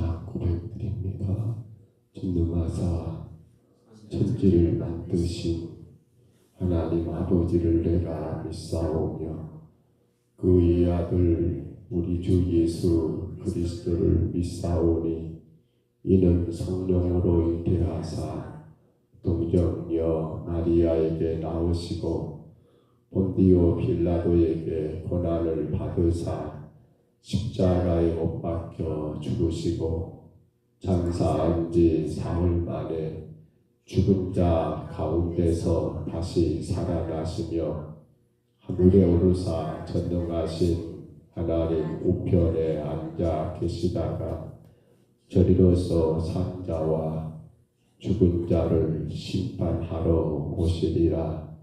신앙 고백드립니다. 전능하사 천지를 만드신 하나님 아버지를 내가 믿사오며 그의 아들 우리 주 예수 그리스도를 믿사오니 이는 성령으로 잉태하사 동정녀 마리아에게 나오시고 본디오 빌라도에게 고난을 받으사 십자가에 못 박혀 죽으시고 장사한 지 사흘 만에 죽은 자 가운데서 다시 살아나시며 하늘에 오르사 전능하신 하나님 우편에 앉아 계시다가 저리로서 산 자와 죽은 자를 심판하러 오시리라.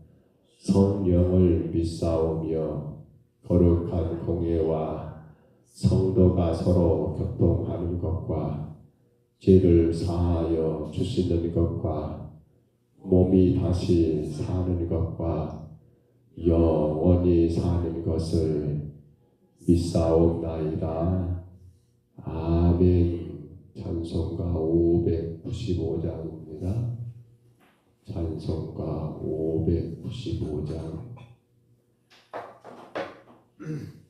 성령을 믿사오며 거룩한 공예와 성도가 서로 교통하는 것과 죄를 사하여 주시는 것과 몸이 다시 사는 것과 영원히 사는 것을 믿사옵나이다. 아멘. 찬송가 595장입니다. 찬송가 595장. 문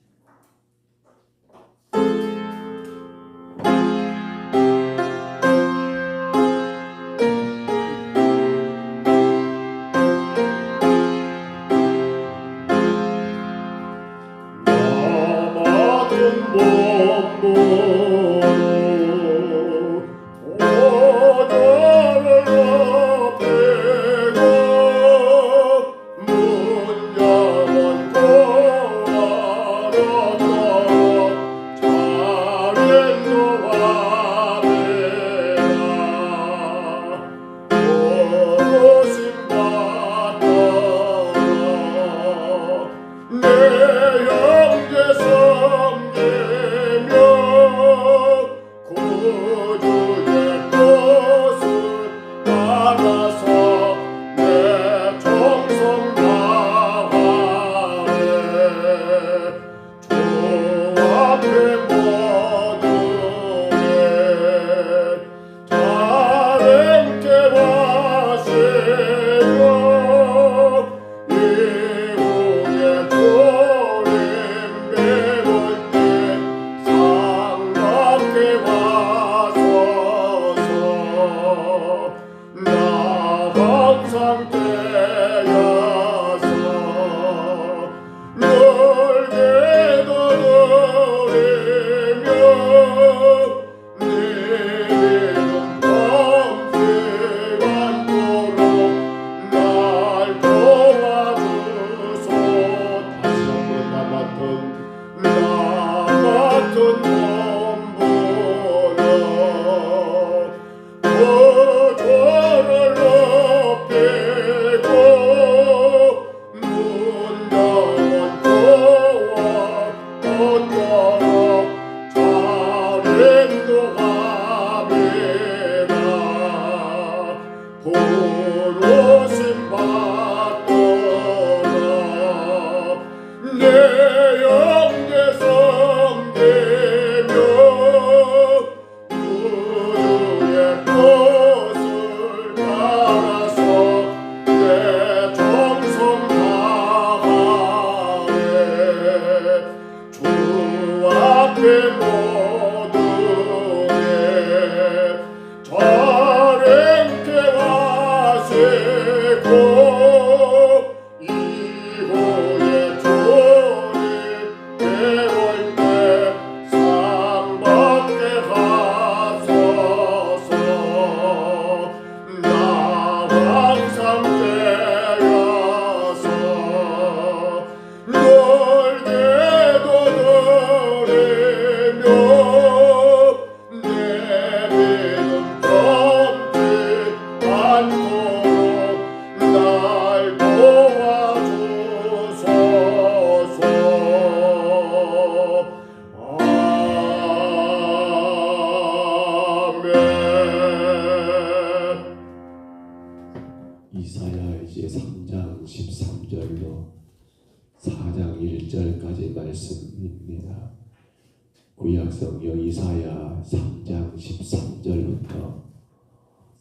이사야 3장 13절부터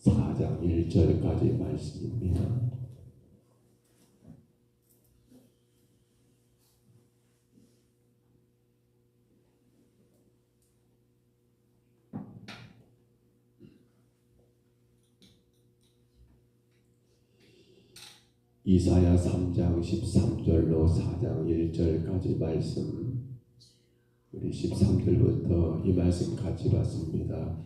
4장 1절까지 말씀입니다. 이사야 3장 13절로 4장 1절까지 말씀, 우리 13절부터 이 말씀 같이 봤습니다.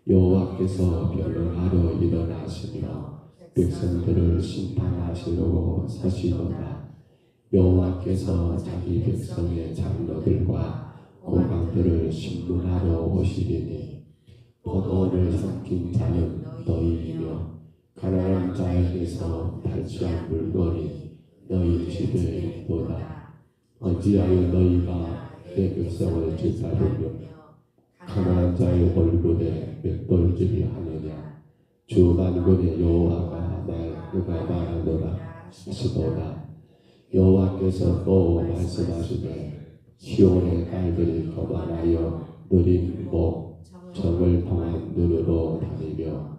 여호와께서 변론하러 일어나시며 백성들을 심판하시려고 서시도다. 여호와께서 자기 백성의 장로들과 고관들을 심문하러 오시리니 포도를 삼킨 자는 너희이며 가난한 자에게서 탈취한 물건이 너희 집에 있도다. 어찌하여 너희가 내 백성을 짓밟으며 가난한 자의 얼굴에 맷돌질을 하느냐. 주 만군의 여호와가 말하노라 하시도다. 여호와께서 또 말씀하시되 시온의 딸들이 거만하여 느린 목 정을 통한 눈으로 다니며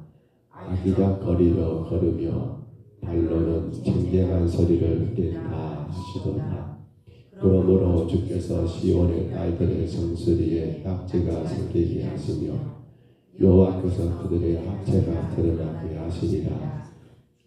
아기작거리며 걸으며 발로는 쟁쟁한 소리를 낸다 하시도다. 그러므로 주께서 시온의 딸들의 성소리에 딱지가 생기게 하시며 여호와께서 그들의 학체가 드러나게 하시리라.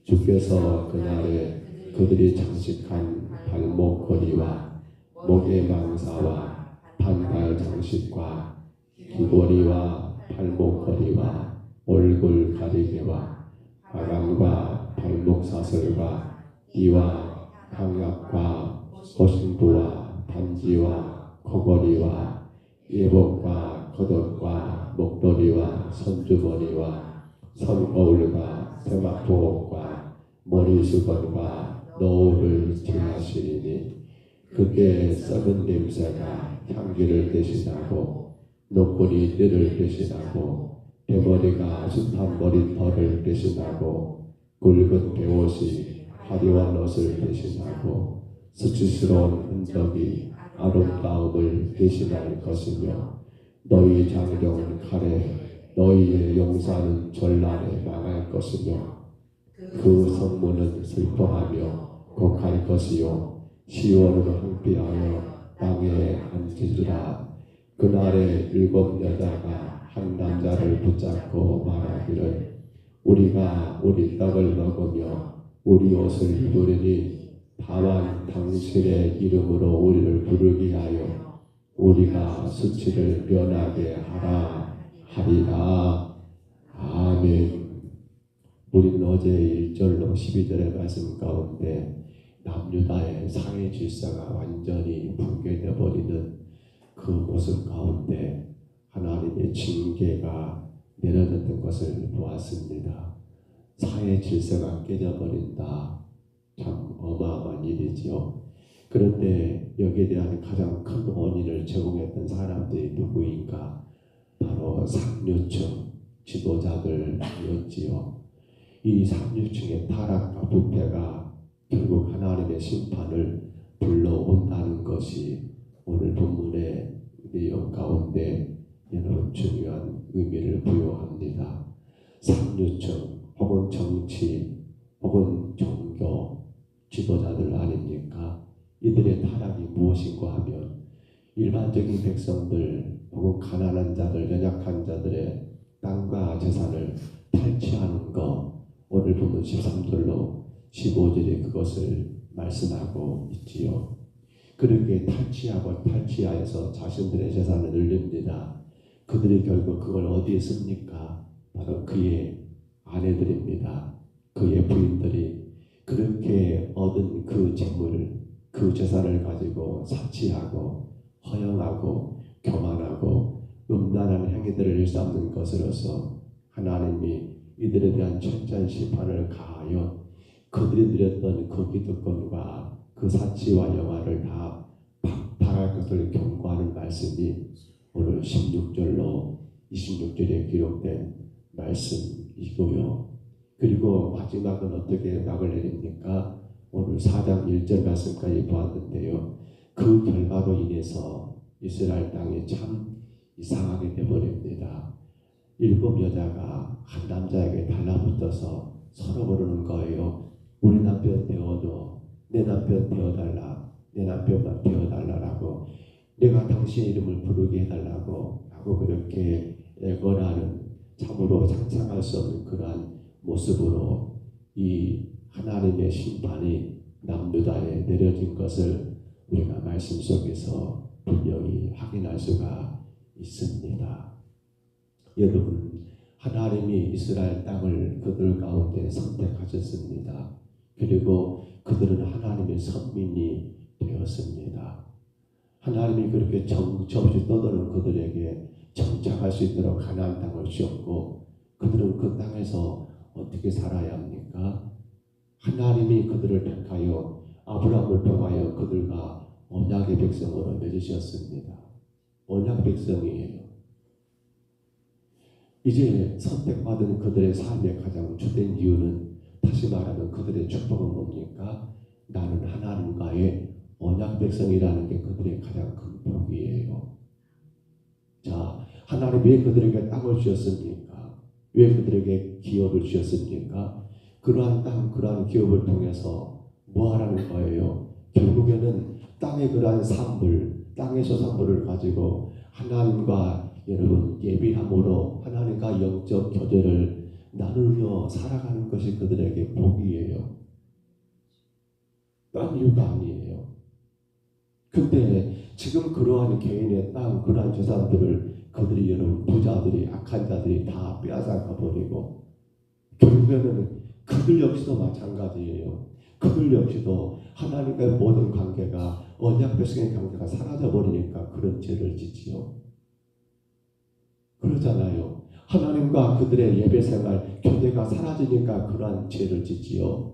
주께서 그날에 그들이 장식한 발목걸이와 목의 망사와 반달 장식과 귀걸이와 발목걸이와 얼굴 가리개와 바람과 발목 사슬과 띠와 향약과 거신부와 반지와 거거리와 예복과 겉옷과 목도리와 손주머니와 손거울과 세마포옷과 머리수건과 너울을 제하시리니 그때 썩은 냄새가 향기를 대신하고 노골이 띠를 대신하고 대머리가 숱한 머리털을 대신하고 굵은 베옷이 화려한 옷을 대신하고 수치스러운 흔적이 아름다움을 대신할 것이며 너희 장정은 칼에 너희의 용사는 전란에 망할 것이며 그 성문은 슬퍼하며 곡할 것이요 시온은 황폐하여 땅에 앉으리라. 그날에 7 여자가 한 남자를 붙잡고 말하기를 우리가 우리 떡을 먹으며 우리 옷을 입으리니 다만 당신의 이름으로 우리를 부르게 하여 우리가 수치를 면하게 하라 하리라. 아멘. 우리는 어제 1절로 12절의 말씀 가운데 남유다의 사회 질서가 완전히 붕괴되어 버리는 그 모습 가운데 하나님의 징계가 내려졌던 것을 보았습니다. 사회 질서가 깨져버린다. 참 어마어마한 일이지요. 그런데 여기에 대한 가장 큰 원인을 제공했던 사람들이 누구인가? 바로 상류층 지도자들이었지요. 이 상류층의 타락과 부패가 결국 하나님의 심판을 불러온다는 것이 오늘 본문의 내용 가운데 여러분 중요한 의미를 부여합니다. 상류층 혹은 정치 혹은 종교 지도자들 아닙니까? 이들의 타락이 무엇인가 하면 일반적인 백성들 혹은 가난한 자들, 연약한 자들의 땅과 재산을 탈취하는 것, 오늘 보면 13절로 15절에 그것을 말씀하고 있지요. 그렇게 탈취하고 탈취하여서 자신들의 재산을 늘립니다. 그들이 결국 그걸 어디에 씁니까? 바로 그의 아내들입니다. 그의 부인들이 그렇게 얻은 그 재물을, 그 재산을 가지고 사치하고 허영하고 교만하고 음란한 행위들을 일삼는 것으로서 하나님이 이들에 대한 철저한 심판을 가하여 그들이 누렸던 그 기득권과 그 사치와 영화를 다 박탈할 것을 경고하는 말씀이 오늘 16절로 26절에 기록된 말씀이고요. 그리고 마지막은 어떻게 막을 내립니까? 오늘 4장 1절 말씀까지 보았는데요. 그 결과로 인해서 이스라엘 땅이 참 이상하게 되어버립니다. 7 여자가 한 남자에게 달라붙어서 서로 그러는 거예요. 우리 남편 되어도 내 남편 되어달라, 내 남편만 되어달라라고, 내가 당신의 이름을 부르게 해달라고 하고 그렇게 애걸하는, 참으로 상상할 수 없는 그러한 모습으로 이 하나님의 심판이 남유다에 내려진 것을 우리가 말씀 속에서 분명히 확인할 수가 있습니다. 여러분, 하나님이 이스라엘 땅을 그들 가운데 선택하셨습니다. 그리고 그들은 하나님의 선민이 되었습니다. 하나님이 그렇게 정처 없이 떠도는 그들에게 정착할 수 있도록 가나안 땅을 주었고, 그들은 그 땅에서 어떻게 살아야 합니까? 하나님이 그들을 택하여 아브라함을 통하여 그들과 언약의 백성으로 맺으셨습니다. 언약 백성이에요. 이제 선택받은 그들의 삶의 가장 주된 이유는, 다시 말하면 그들의 축복은 뭡니까? 나는 하나님과의 언약 백성이라는 게 그들의 가장 큰 복이에요. 자, 하나님 왜 그들에게 땅을 주셨습니까? 왜 그들에게 기업을 주셨습니까? 그러한 땅, 그러한 기업을 통해서 뭐 하라는 거예요? 결국에는 땅의 그러한 산물, 땅의 소산물을 가지고 하나님과 여러분 예비함으로 하나님과 영적 교제를 나누며 살아가는 것이 그들에게 복이에요. 딴 이유가 아니에요. 근데 지금 그러한 개인의 땅, 그러한 재산들을 그들이, 여러분 부자들이, 악한 자들이 다 빼앗아가 버리고, 결국에는 그들 역시도 마찬가지예요. 그들 역시도 하나님과의 모든 관계가, 언약 백성의 관계가 사라져 버리니까 그런 죄를 짓지요. 그러잖아요. 하나님과 그들의 예배생활, 교제가 사라지니까 그러한 죄를 짓지요.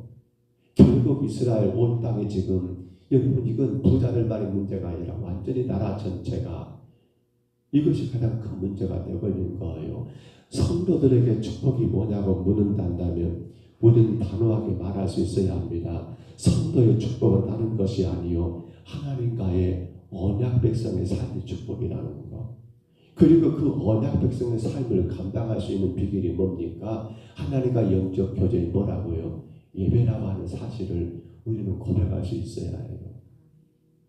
결국 이스라엘 온 땅이 지금, 여러분 이건 부자들만의 문제가 아니라 완전히 나라 전체가, 이것이 가장 큰 문제가 되어버리는 거예요. 성도들에게 축복이 뭐냐고 묻는다면 우리는 단호하게 말할 수 있어야 합니다. 성도의 축복은 다른 것이 아니요, 하나님과의 언약 백성의 삶의 축복이라는 것. 그리고 그 언약 백성의 삶을 감당할 수 있는 비결이 뭡니까? 하나님과 영적 교제이 뭐라고요? 예배라고 하는 사실을 우리는 고백할 수 있어야 해요.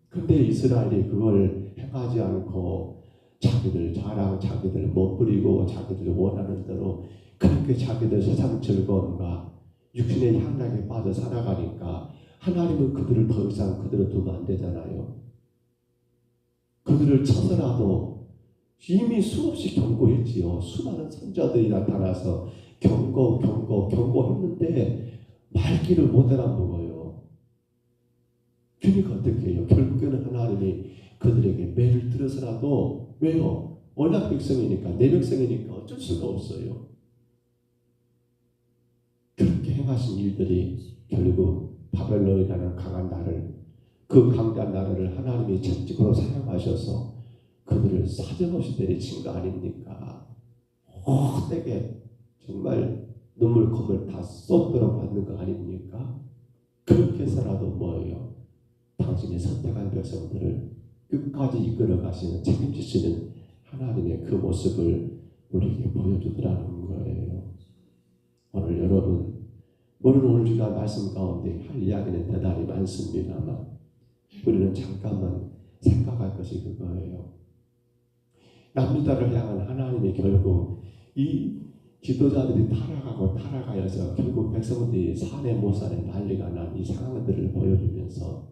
근데 이스라엘이 그걸 행하지 않고 자기들 자랑, 자기들 못 부리고 자기들 원하는 대로 그렇게 자기들 세상 즐거움과 육신의 향락에 빠져 살아가니까 하나님은 그들을 더 이상 그들을 두면 안 되잖아요. 그들을 쳐서라도 이미 수없이 경고했지요. 수많은 선자들이 나타나서 경고했는데 말귀를 못 알아먹어요. 그러니까 어떻게 해요? 결국에는 하나님이 그들에게 매를 들어서라도, 왜요? 언약 백성이니까, 내 백성이니까 어쩔 수가 없어요. 그렇게 행하신 일들이 결국 바벨론이라는 강한 나라를, 그 강한 나라를 하나님이 채찍으로 사용하셔서 그들을 사정없이 때리친 거 아닙니까? 헛되게 정말 눈물 콧물 다 쏟도록 만든 거 아닙니까? 그렇게 해서라도 뭐예요? 당신의 선택한 백성들을 끝까지 이끌어 가시는, 책임지시는 하나님의 그 모습을 우리에게 보여주더라는 거예요. 오늘 여러분, 물론 오늘 우리가 말씀 가운데 할 이야기는 대단히 많습니다만 우리는 잠깐만 생각할 것이 그거예요. 남유다를 향한 하나님이 결국 이 지도자들이 타락하여서 결국 백성들이 산에 못 사는 난리가 난 이 상황들을 보여주면서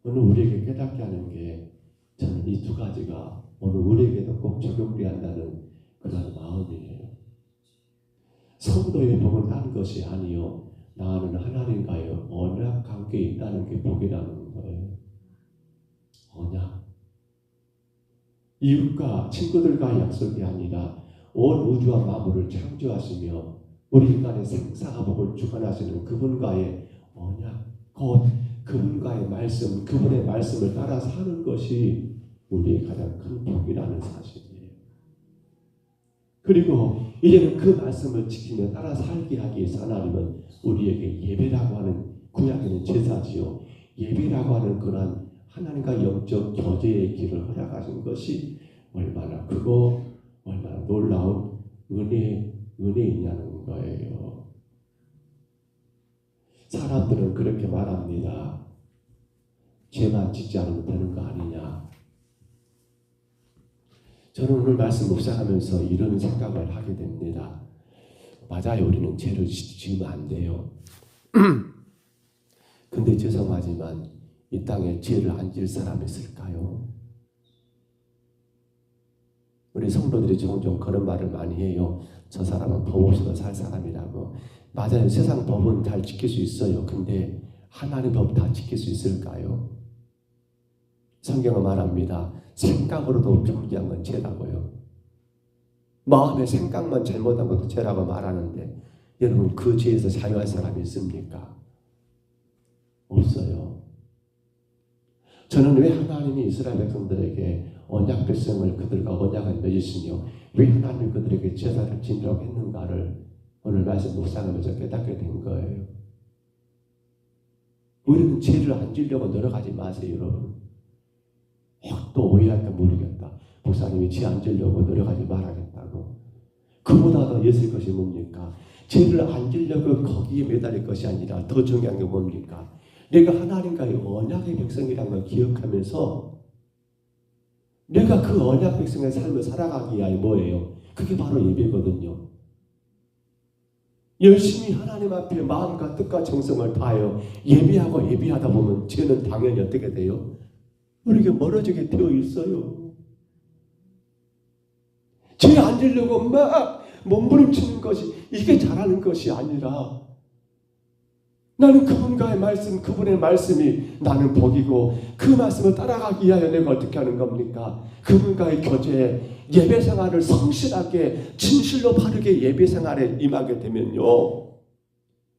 오늘 우리에게 깨닫게 하는 게, 저는 이 두 가지가 오늘 우리에게도 꼭 적용돼야 한다는 그런 마음이에요. 성도의 복은 다른 것이 아니요, 나는 하나님과의 언약 관계에 있다는 게 복이라는 거예요. 언약. 이웃과 친구들과의 약속이 아니라 온 우주와 만물을 창조하시며 우리 인간의 생사복을 주관하시는 그분과의 언약, 곧 그분과의 말씀, 그분의 말씀을 따라 사는 것이 우리의 가장 큰 복이라는 사실이에요. 그리고 이제는 그 말씀을 지키며 따라 살게 하기 위해서 하나님은 우리에게 예배라고 하는, 구약에는 제사지요, 예배라고 하는 그러한 하나님과 영적 교제의 길을 허락하신 것이 얼마나 크고 얼마나 놀라운 은혜이냐는 거예요. 사람들은 그렇게 말합니다. 죄만 짓지 않으면 되는 거 아니냐. 저는 오늘 말씀 묵상하면서 이런 생각을 하게 됩니다. 맞아요. 우리는 죄를 지으면 안 돼요. 근데 죄송하지만 이 땅에 죄를 안 지을 사람이 있을까요? 우리 성도들이 종종 그런 말을 많이 해요. 저 사람은 법 없이도 살 사람이라고. 맞아요. 세상 법은 잘 지킬 수 있어요. 근데 하나님 법 다 지킬 수 있을까요? 성경은 말합니다. 생각으로도 정죄한 건 죄라고요. 마음의 생각만 잘못한 것도 죄라고 말하는데 여러분 그 죄에서 자유할 사람이 있습니까? 없어요. 저는 왜 하나님이 이스라엘 백성들에게 언약 백성을 그들과 언약을 맺으시며 왜 하나님이 그들에게 제사를 지내라고 했는가를 오늘 말씀 묵상하면서 깨닫게 된 거예요. 우리는 죄를 안 지려고 노력하지 마세요, 여러분. 또 오해할까 모르겠다. 목사님이 죄 안 지려고 노력하지 말아야겠다고. 그보다 더 예술 것이 뭡니까? 죄를 안 지려고 거기에 매달릴 것이 아니라 더 중요한 게 뭡니까? 내가 하나님과의 언약의 백성이라는 걸 기억하면서 내가 그 언약 백성의 삶을 살아가기 위하여 뭐예요? 그게 바로 예배거든요. 열심히 하나님 앞에 마음과 뜻과 정성을 다하여 예배하고 예배하다 보면 죄는 당연히 어떻게 돼요? 우리에게 멀어지게 되어 있어요. 죄 안 지려고 막 몸부림치는 것이 이게 잘하는 것이 아니라 나는 그분과의 말씀, 그분의 말씀이 나는 복이고 그 말씀을 따라가기 위하여 내가 어떻게 하는 겁니까? 그분과의 교제, 예배 생활을 성실하게 진실로 바르게 예배 생활에 임하게 되면요.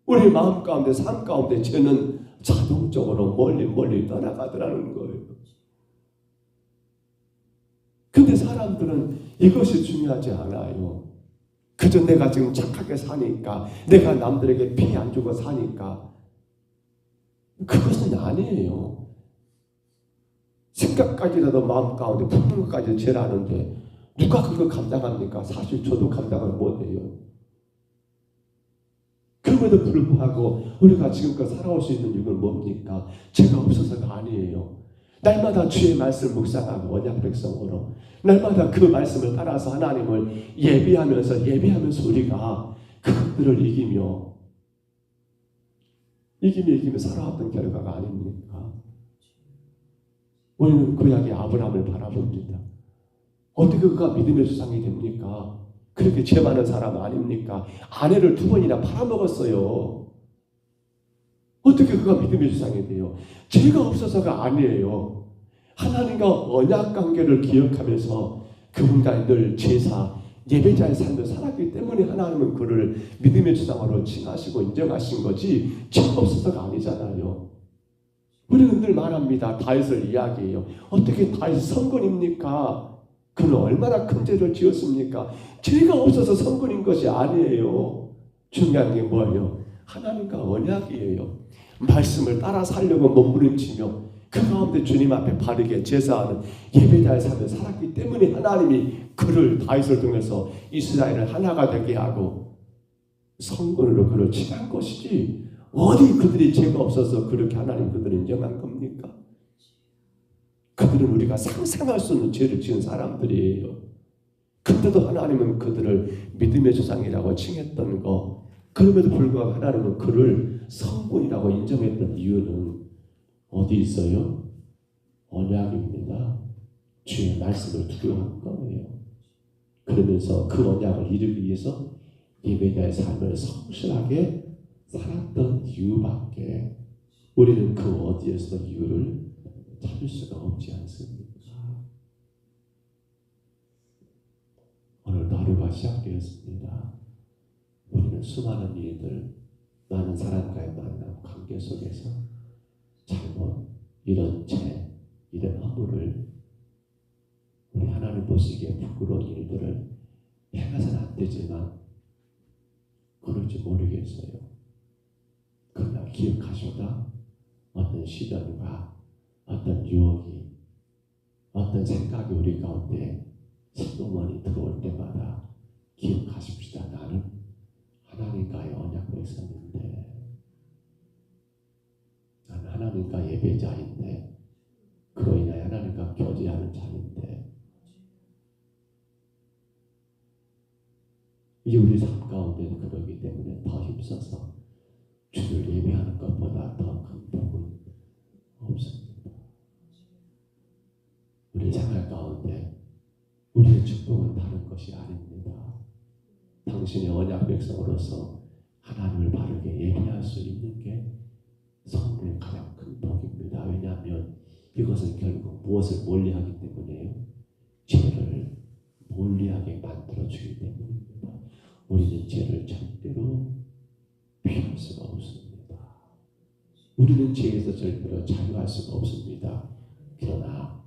우리 마음 가운데 삶 가운데 죄는 자동적으로 멀리 떠나가더라는 거예요. 근데 사람들은 이것이 중요하지 않아요. 그저 내가 지금 착하게 사니까, 내가 남들에게 피해 안 주고 사니까. 그것은 아니에요. 생각까지라도 마음 가운데 품는 것까지 죄라는데 누가 그걸 감당합니까? 사실 저도 감당을 못해요. 그럼에도 불구하고 우리가 지금껏 살아올 수 있는 이유는 뭡니까? 죄가 없어서가 아니에요. 날마다 주의 말씀을 묵상하고 언약 백성으로 날마다 그 말씀을 따라서 하나님을 예배하면서 우리가 그것들을 이기며 살아왔던 결과가 아닙니까? 우리는 구약의 아브라함을 바라봅니다. 어떻게 그가 믿음의 조상이 됩니까? 그렇게 죄 많은 사람 아닙니까? 아내를 2번이나 팔아먹었어요. 어떻게 그가 믿음의 조상이 돼요? 죄가 없어서가 아니에요. 하나님과 언약 관계를 기억하면서 그분과 늘 제사, 예배자의 삶을 살았기 때문에 하나님은 그를 믿음의 조상으로 칭하시고 인정하신 거지 죄가 없어서가 아니잖아요. 우리는 늘 말합니다. 다윗을 이야기해요. 어떻게 다윗이 성군입니까? 그는 얼마나 큰 죄를 지었습니까? 죄가 없어서 성군인 것이 아니에요. 중요한 게 뭐예요? 하나님과 언약이에요. 말씀을 따라 살려고 몸부림치며 그 가운데 주님 앞에 바르게 제사하는 예배자의 삶을 살았기 때문에 하나님이 그를 다윗을 통해서 이스라엘을 하나가 되게 하고 성군으로 그를 칭한 것이지 어디 그들이 죄가 없어서 그렇게 하나님 그들을 인정한 겁니까? 그들은 우리가 상상할 수 없는 죄를 지은 사람들이에요. 그때도 하나님은 그들을 믿음의 조상이라고 칭했던 거, 그럼에도 불구하고 하나님은 그를 성군이라고 인정했던 이유는 어디 있어요? 언약입니다. 주의 말씀을 두려워한 거예요. 그러면서 그 언약을 이루기 위해서 예배자의 삶을 성실하게 살았던 이유밖에 우리는 그 어디에서 이유를 찾을 수가 없지 않습니까? 오늘도 하루가 시작되었습니다. 우리는 수많은 일들, 많은 사람과의 만남, 관계 속에서 잘못, 이런 죄, 이런 허물을 우리 하나님 보시기에 부끄러운 일들을 행해서는 안 되지만 그럴지 모르겠어요. 그러나 기억하셔라. 어떤 시련과 어떤 유혹이, 어떤 생각이 우리 가운데 슬픔이 들어올 때마다 기억하십시다. 나는 하나님과의 언약 백성인데, 나는 하나님과 예배자인데, 그로 인하여 하나님과 교제하는 자인데, 이 우리 삶 가운데 그러기 때문에 더 힘써서 주를 예배하는 것보다 더 큰 복은 없습니다. 우리 생활 가운데 우리의 축복은 다른 것이 아닙니다. 당신의 언약 백성으로서 하나님을 바르게 예배할 수 있는 게 성도의 가장 큰 복입니다. 왜냐하면 이것은 결국 무엇을 멀리하기 때문에요? 죄를 멀리하게 만들어주기 때문입니다. 우리는 죄를 절대로 피할 수가 없습니다. 우리는 죄에서 절대로 자유할 수가 없습니다. 그러나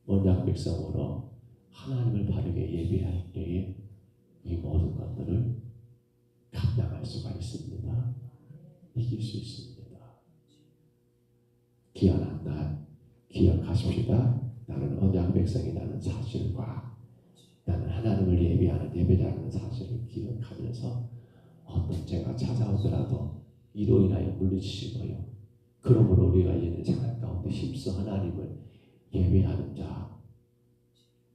언약 백성으로 하나님을 바르게 예배할 때에 이 모든 것들을 감당할 수가 있습니다. 이길 수 있습니다. 귀한 날 기억하십시다. 나는 언약 백성이라는 사실과 나는 하나님을 예배하는 예배자라는 사실을 기억하면서 어떤 죄가 찾아오더라도 이로 인하여 물리치시고요. 그러므로 우리가 이제는 생활 가운데 힘써 하나님을 예배하는 자,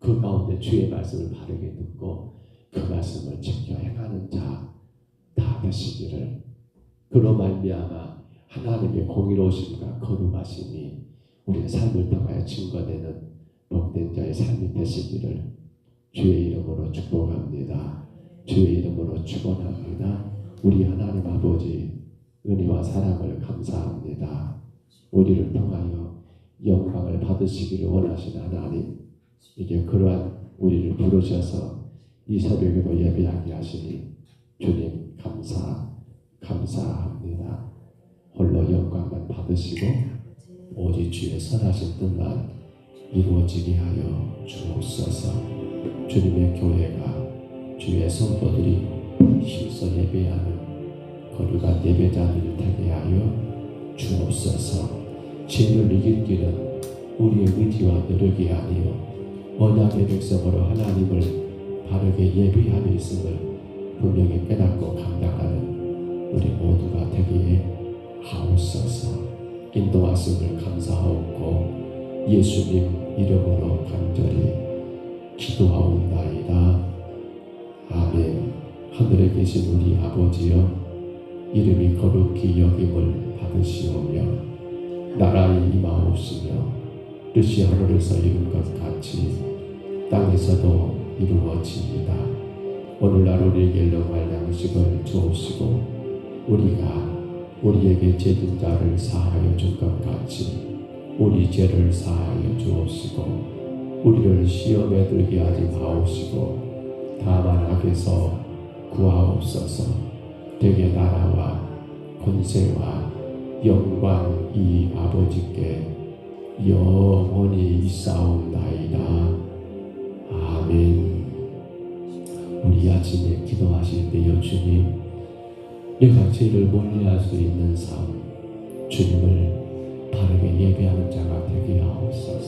그 가운데 주의 말씀을 바르게 듣고 그 말씀을 지켜 행하는 자 다 되시기를, 그로 말미암아 하나님의 공의로우심과 거룩하심이 우리의 삶을 통하여 증거되는 복된 자의 삶이 되시기를 주의 이름으로 축복합니다. 주의 이름으로 축원합니다. 우리 하나님 아버지 은혜와 사랑을 감사합니다. 우리를 통하여 영광을 받으시기를 원하시는 하나님, 이제 그러한 우리를 부르셔서 이 새벽에도 예배하게 하시니 주님 감사합니다. 홀로 영광만 받으시고 오직 주의 선하신 뜻만 이루어지게 하여 주옵소서. 주님의 교회가 주의 성도들이 힘써 예배하는 거룩한 예배자들이 되게 하여 주옵소서. 죄를 이길 길은 우리의 의지와 노력이 아니요 언약의 백성으로 하나님을 바르게 예배하며 있음을 분명히 깨닫고 감당하는 우리 모두가 되기에 하옵소서. 인도하심을 감사하옵고 예수님 이름으로 간절히 기도하옵나이다. 아멘. 하늘에 계신 우리 아버지여, 이름이 거룩히 여김을 받으시오며 나라의 임하옵시며 뜻이 하늘에서 이룬 것 같이 땅에서도 이루어지이다. 오늘날 우리에게 일용할 양식을 주옵시고 우리에게 죄진 자를 사하여 줄 것 같이 우리 죄를 사하여 주옵시고 우리를 시험에 들게 하지 마옵시고 다만 악에서 구하옵소서. 되게 나라와 권세와 영광이 아버지께 영원히 있사옵나이다. 아멘. 우리 아침에 기도하실 때요, 주님, 내가 죄를 멀리할 수 있는 삶, 주님을 바르게 예배하는 자가 되게 하옵소서.